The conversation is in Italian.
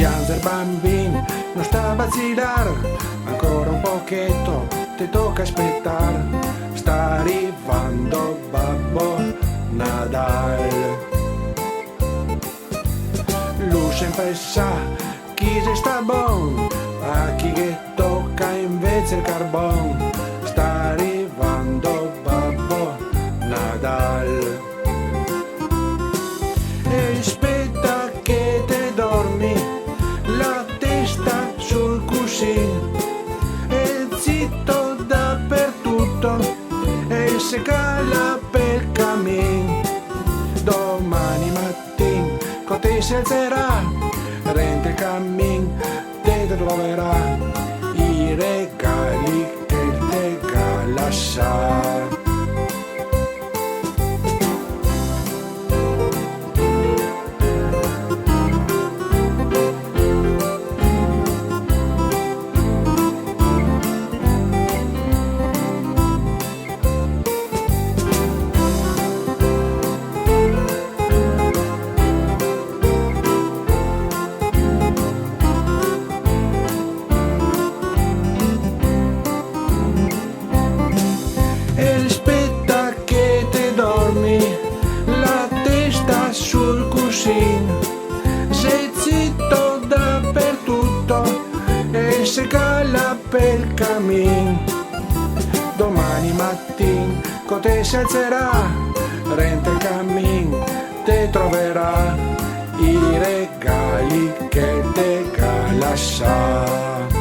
piange il bambino, non sta a vacilare, ancora un pochetto, ti tocca aspettare, sta arrivando Babbo Natale. Lui sempre sa chi se sta buon, a chi che tocca invece il carbon, sta arrivando Babbo Natale. E aspetta che te dormi, la testa sul cuscino, e zitto dappertutto, e se cala per cammin. Domani mattin con te si alzerà, rende il cammin, te troverà i regali che te lascia. E aspetta che te dormi, la testa sul cuscino, sei zitto dappertutto e se cala per cammin. Domani mattin con te si alzerà, rende il cammin, te troverà i regali che te lascia.